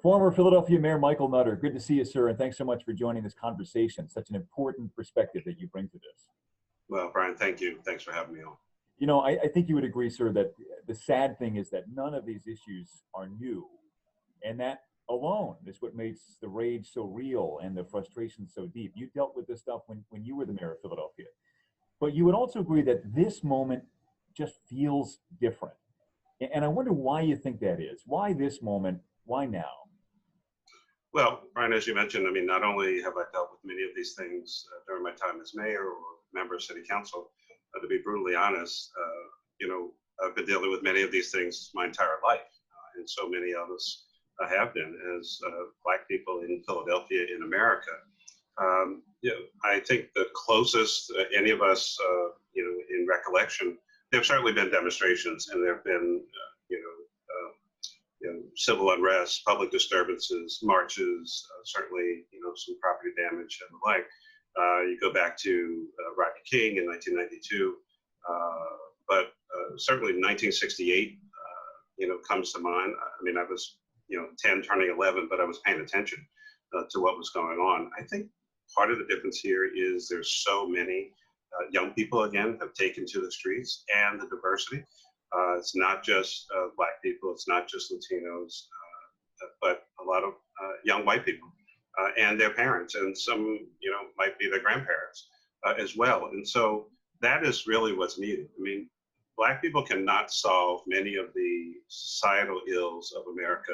Former Philadelphia Mayor Michael Nutter, good to see you, sir, and thanks so much for joining this conversation. Such an important perspective that you bring to this. Well, Brian, thank you. Thanks for having me on. You know, I think you would agree, sir, that the sad thing is that none of these issues are new. And that alone is what makes the rage so real and the frustration so deep. You dealt with this stuff when you were the mayor of Philadelphia. But you would also agree that this moment just feels different. And I wonder why you think that is. Why this moment? Why now? Well, Brian, as you mentioned, I mean, not only have I dealt with many of these things during my time as mayor or member of city council, to be brutally honest, I've been dealing with many of these things my entire life. And so many of us have been as Black people in Philadelphia, in America. I think the closest any of us, in recollection, there have certainly been demonstrations, and there have been, civil unrest, public disturbances, marches, certainly, some property damage and the like. You go back to Rodney King in 1992, but certainly 1968, comes to mind. I mean, I was, 10 turning 11, but I was paying attention to what was going on. I think part of the difference here is there's so many young people, again, have taken to the streets, and the diversity. It's not just Black people, it's not just Latinos, but a lot of young white people and their parents, and some, might be their grandparents as well. And so that is really what's needed. I mean, Black people cannot solve many of the societal ills of America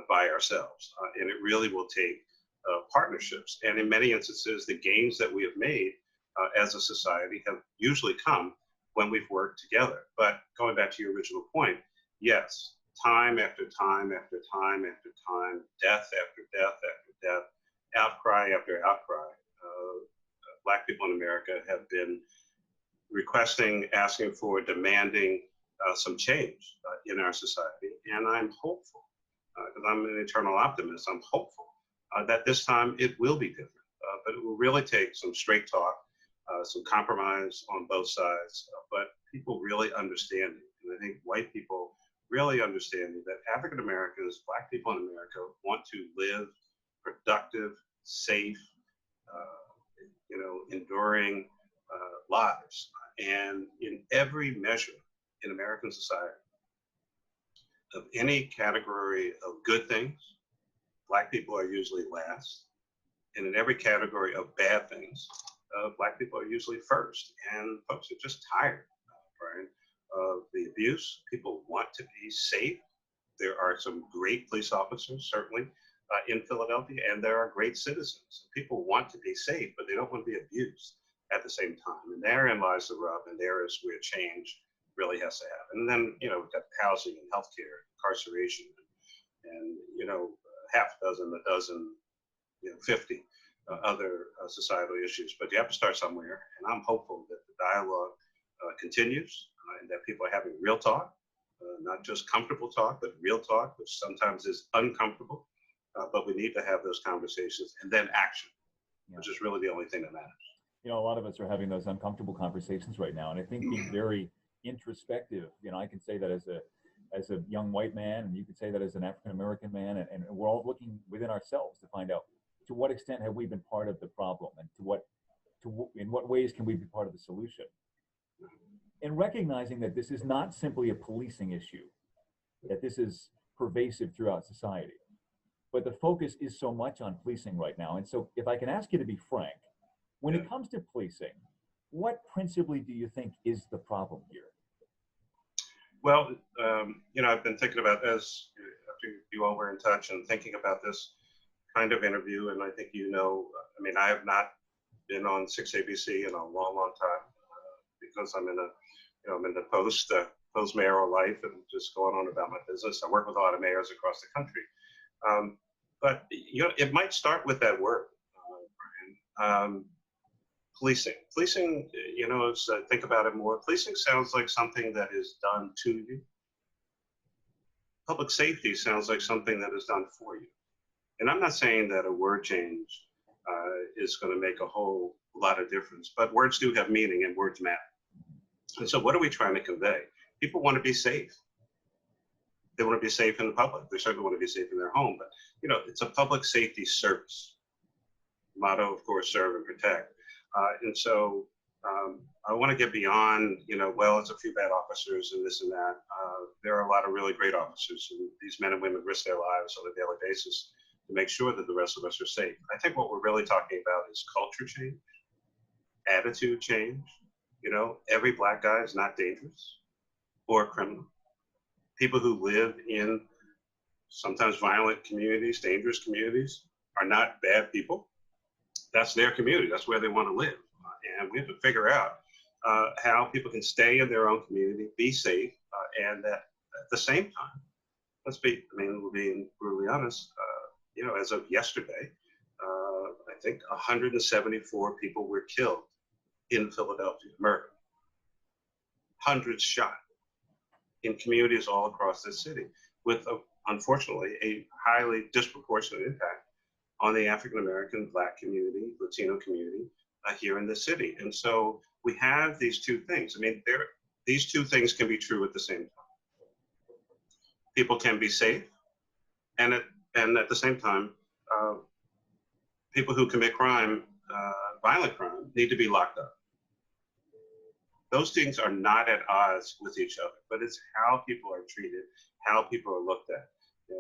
by ourselves. And it really will take partnerships. And in many instances, the gains that we have made as a society have usually come when we've worked together. But going back to your original point, yes, time after time after time after time, death after death after death, outcry after outcry, Black people in America have been requesting, asking for, demanding some change in our society. And I'm hopeful, because I'm an eternal optimist, I'm hopeful that this time it will be different. But it will really take some straight talk, some compromise on both sides, but people really understanding. And I think white people really understanding that African Americans, Black people in America, want to live productive, safe, enduring lives. And in every measure in American society, of any category of good things, Black people are usually last. And in every category of bad things, Black people are usually first. And folks are just tired, Brian, of the abuse. People want to be safe. There are some great police officers, certainly, in Philadelphia, and there are great citizens. People want to be safe, but they don't want to be abused at the same time. And therein lies the rub, and there is where change really has to happen. And then, we've got housing and healthcare, incarceration, and half a dozen, 50 other societal issues. But you have to start somewhere, and I'm hopeful that the dialogue continues, and that people are having real talk, not just comfortable talk, but real talk, which sometimes is uncomfortable. But we need to have those conversations, and then action, which is really the only thing that matters. A lot of us are having those uncomfortable conversations right now, and I think being very introspective. I can say that as a young white man, and you could say that as an African American man, and we're all looking within ourselves to find out to what extent have we been part of the problem, and in what ways can we be part of the solution. And recognizing that this is not simply a policing issue, that this is pervasive throughout society, but the focus is so much on policing right now. And so if I can ask you to be frank, when it comes to policing, what principally do you think is the problem here? Well, I've been thinking about this after you all were in touch and thinking about this kind of interview. And I think, I have not been on 6ABC in a long, long time because I'm in the post-mayoral life and just going on about my business. I work with a lot of mayors across the country. But it might start with that word, Brian. Policing, as I think about it more, policing sounds like something that is done to you. Public safety sounds like something that is done for you. And I'm not saying that a word change is going to make a whole lot of difference, but words do have meaning and words matter. And so what are we trying to convey? People want to be safe. They want to be safe in the public. They certainly want to be safe in their home. But, you know, it's a public safety service. Motto, of course, serve and protect. And so I want to get beyond, you know, well, it's a few bad officers and this and that. There are a lot of really great officers, and these men and women risk their lives on a daily basis to make sure that the rest of us are safe. I think what we're really talking about is culture change, attitude change. You know, every black guy is not dangerous or a criminal. People who live in sometimes violent communities, dangerous communities, are not bad people. That's their community. That's where they want to live. And we have to figure out how people can stay in their own community, be safe, and at the same time, we're being brutally honest, you know, as of yesterday, I think 174 people were killed in Philadelphia, murdered, hundreds shot in communities all across the city, with, unfortunately, a highly disproportionate impact on the African-American, Black community, Latino community here in the city. And so we have these two things. I mean, these two things can be true at the same time. People can be safe, and at the same time, people who commit crime, violent crime, need to be locked up. Those things are not at odds with each other, but it's how people are treated, how people are looked at.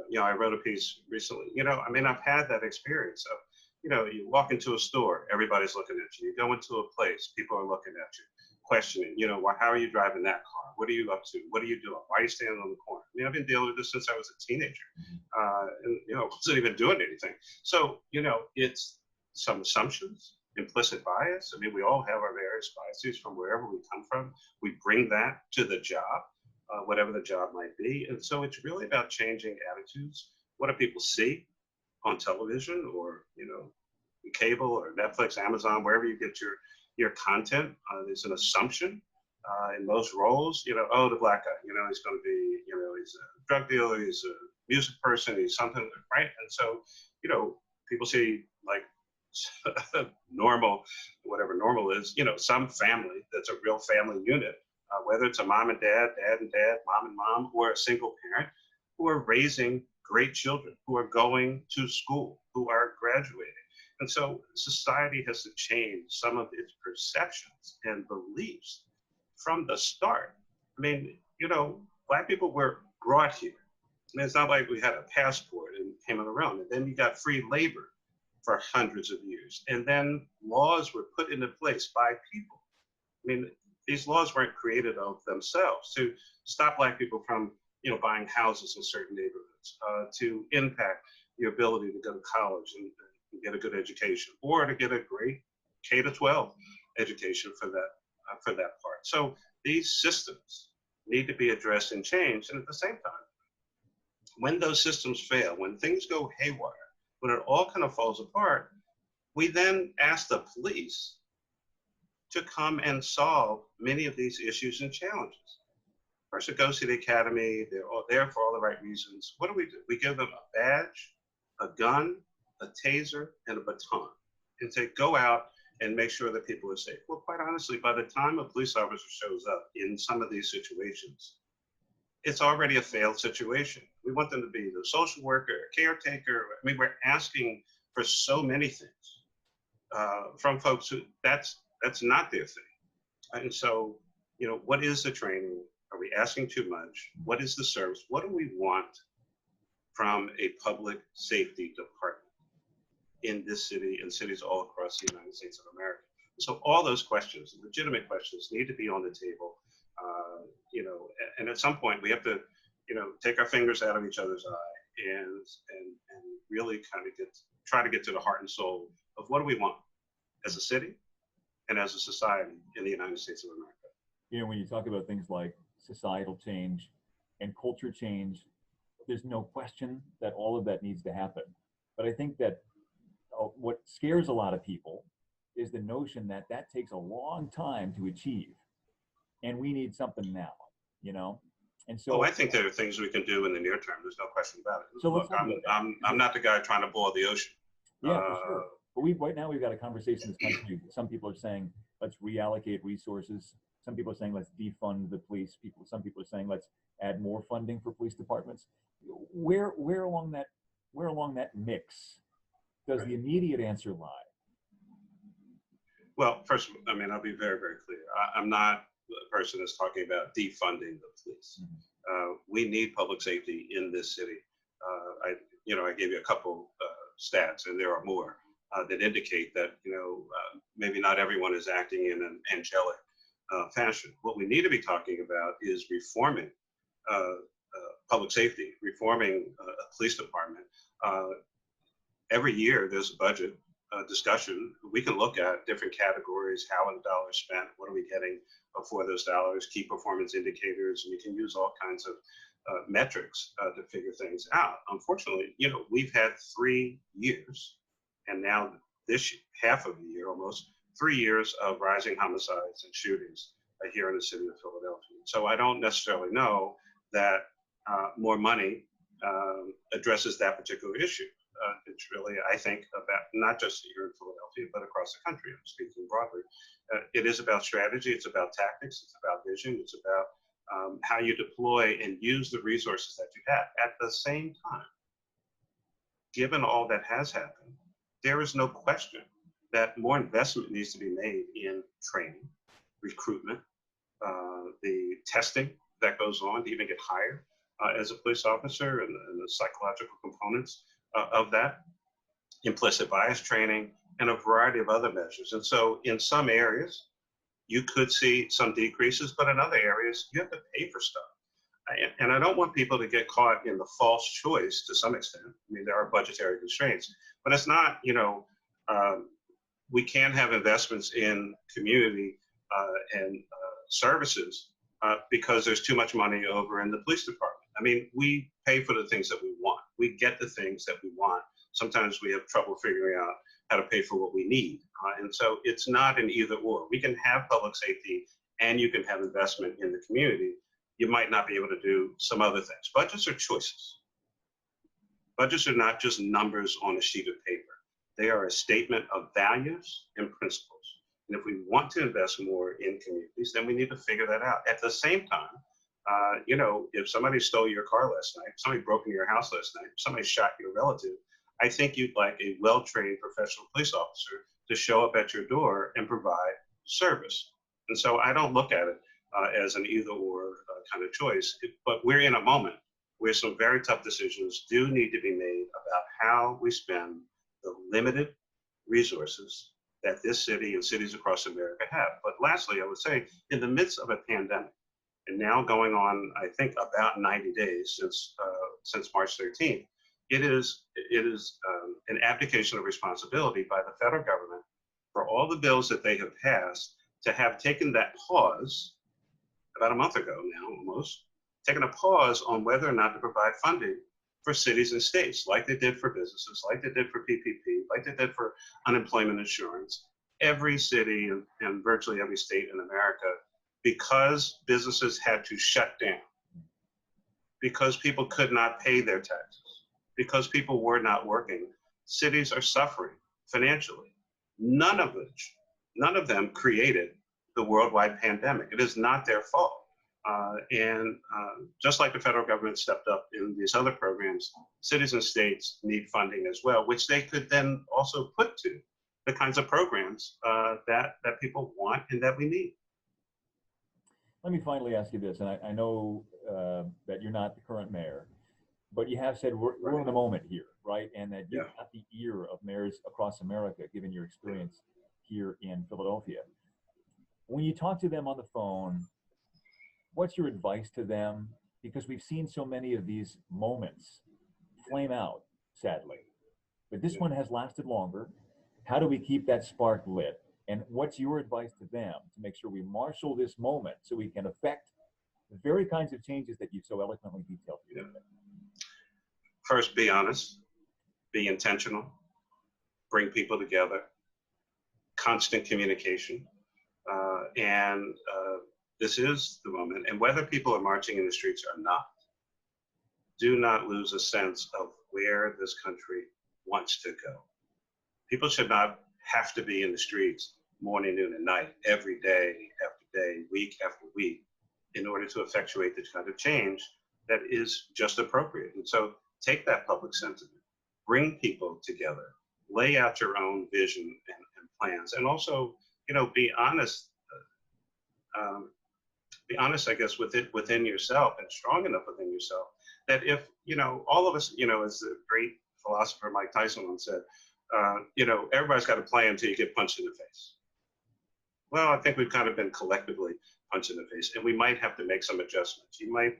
You know, I wrote a piece recently, you know, I mean, I've had that experience of, you know, you walk into a store, everybody's looking at you. You go into a place, people are looking at you, questioning, you know, how are you driving that car? What are you up to? What are you doing? Why are you standing on the corner? I mean, I've been dealing with this since I was a teenager, and, you know, wasn't even doing anything. So, you know, it's some assumptions, implicit bias. I mean, we all have our various biases from wherever we come from. We bring that to the job, whatever the job might be. And so it's really about changing attitudes. What do people see on television, or, you know, cable or Netflix, Amazon, wherever you get your content? There's an assumption in most roles, you know, oh, the black guy, you know, he's going to be, you know, he's a drug dealer, he's a music person, he's something, right? And so, you know, people see like normal, whatever normal is, you know, some family that's a real family unit, whether it's a mom and dad, dad and dad, mom and mom, or a single parent, who are raising great children, who are going to school, who are graduating. And so society has to change some of its perceptions and beliefs from the start. I mean, you know, Black people were brought here. I mean, it's not like we had a passport and came around. And then you got free labor for hundreds of years. And then laws were put into place by people. I mean, these laws weren't created of themselves to stop Black people from, you know, buying houses in certain neighborhoods, to impact your ability to go to college and get a good education, or to get a great K-12 education for that part. So these systems need to be addressed and changed. And at the same time, when those systems fail, when things go haywire, when it all kind of falls apart, we then ask the police to come and solve many of these issues and challenges. First, it goes to the academy. They're all there for all the right reasons. What do? We give them a badge, a gun, a taser, and a baton, and say, go out and make sure that people are safe. Well, quite honestly, by the time a police officer shows up in some of these situations, it's already a failed situation. We want them to be the social worker, caretaker. I mean, we're asking for so many things from folks who that's not their thing. And so, you know, what is the training? Are we asking too much? What is the service? What do we want from a public safety department in this city and cities all across the United States of America? So all those questions, legitimate questions, need to be on the table. You know, and at some point we have to, you know, take our fingers out of each other's eye and really kind of try to get to the heart and soul of what do we want as a city and as a society in the United States of America. You know, when you talk about things like societal change and culture change, there's no question that all of that needs to happen. But I think that what scares a lot of people is the notion that that takes a long time to achieve, and we need something now, you know? And so I think there are things we can do in the near term. There's no question about it. So look, I'm not the guy trying to boil the ocean. Yeah, for sure. But right now we've got a conversation in this country. Some people are saying, let's reallocate resources Some people are saying let's defund the police. Some people are saying let's add more funding for police departments. Where along that mix does the immediate answer lie? Well, first, I mean, I'll be very, very clear. I'm not the person that's talking about defunding the police. We need public safety in this city. I gave you a couple stats, and there are more that indicate that maybe not everyone is acting in an angelic fashion. What we need to be talking about is reforming public safety, reforming a police department. Every year there's a budget discussion. We can look at different categories, how are the dollars spent, what are we getting for those dollars, key performance indicators. We can use all kinds of metrics to figure things out. Unfortunately, we've had 3 years, and now this half of the year, almost 3 years of rising homicides and shootings here in the city of Philadelphia. So I don't necessarily know that more money addresses that particular issue. It's really, I think, about not just here in Philadelphia, but across the country. I'm speaking broadly. It is about strategy. It's about tactics. It's about vision. It's about how you deploy and use the resources that you have. At the same time, given all that has happened, there is no question that more investment needs to be made in training, recruitment, the testing that goes on to even get hired as a police officer, and the psychological components of that, implicit bias training, and a variety of other measures. And so in some areas, you could see some decreases, but in other areas, you have to pay for stuff. And I don't want people to get caught in the false choice to some extent. I mean, there are budgetary constraints, but it's not, we can have investments in community and services because there's too much money over in the police department. I mean, we pay for the things that we want. We get the things that we want. Sometimes we have trouble figuring out how to pay for what we need. And so it's not an either or. We can have public safety and you can have investment in the community. You might not be able to do some other things. Budgets are choices. Budgets are not just numbers on a sheet of paper. They are a statement of values and principles. And if we want to invest more in communities, then we need to figure that out. At the same time, if somebody stole your car last night, if somebody broke into your house last night, if somebody shot your relative, I think you'd like a well-trained professional police officer to show up at your door and provide service. And so I don't look at it as an either-or kind of choice, but we're in a moment where some very tough decisions do need to be made about how we spend the limited resources that this city and cities across America have. But lastly, I would say, in the midst of a pandemic, and now going on, I think, about 90 days since March 13th, it is an abdication of responsibility by the federal government for all the bills that they have passed to have taken that pause about a month ago now, almost, taken a pause on whether or not to provide funding for cities and states, like they did for businesses, like they did for PPP, like they did for unemployment insurance. Every city and virtually every state in America, because businesses had to shut down, because people could not pay their taxes, because people were not working, cities are suffering financially. None of them created the worldwide pandemic. It is not their fault. Just like the federal government stepped up in these other programs, cities and states need funding as well, which they could then also put to the kinds of programs that people want and that we need. Let me finally ask you this, and I know that you're not the current mayor, but you have said we're in a moment here, right? And that you've got the ear of mayors across America, given your experience here in Philadelphia. When you talk to them on the phone, what's your advice to them? Because we've seen so many of these moments flame out, sadly. But this one has lasted longer. How do we keep that spark lit? And what's your advice to them to make sure we marshal this moment so we can affect the very kinds of changes that you've so eloquently detailed here today? First, be honest, be intentional, bring people together, constant communication. This is the moment. And whether people are marching in the streets or not, do not lose a sense of where this country wants to go. People should not have to be in the streets morning, noon, and night, every day, after day, week after week, in order to effectuate the kind of change that is just appropriate. And so take that public sentiment, bring people together, lay out your own vision and plans, and also, be honest. Be honest, I guess, within yourself, and strong enough within yourself that if all of us, as the great philosopher Mike Tyson once said, everybody's got a plan until you get punched in the face. Well, I think we've kind of been collectively punched in the face, and we might have to make some adjustments. You might,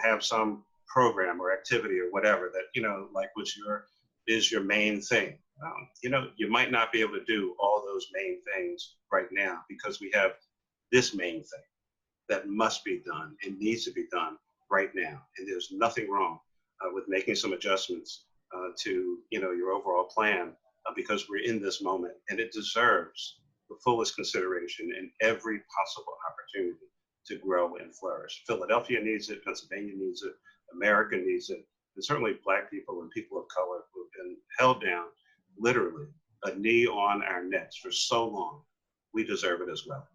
have some program or activity or whatever that, like is your main thing. You might not be able to do all those main things right now because we have this main thing that must be done and needs to be done right now. And there's nothing wrong with making some adjustments to your overall plan because we're in this moment, and it deserves the fullest consideration and every possible opportunity to grow and flourish. Philadelphia needs it, Pennsylvania needs it, America needs it, and certainly Black people and people of color who have been held down, literally a knee on our necks for so long. We deserve it as well.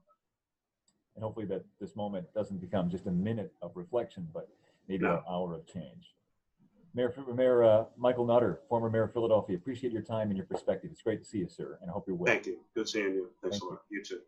And hopefully that this moment doesn't become just a minute of reflection, but maybe an hour of change. Mayor Michael Nutter, former mayor of Philadelphia, appreciate your time and your perspective. It's great to see you, sir, and I hope you're well. Thank you. Good seeing you. Thanks a lot. You too.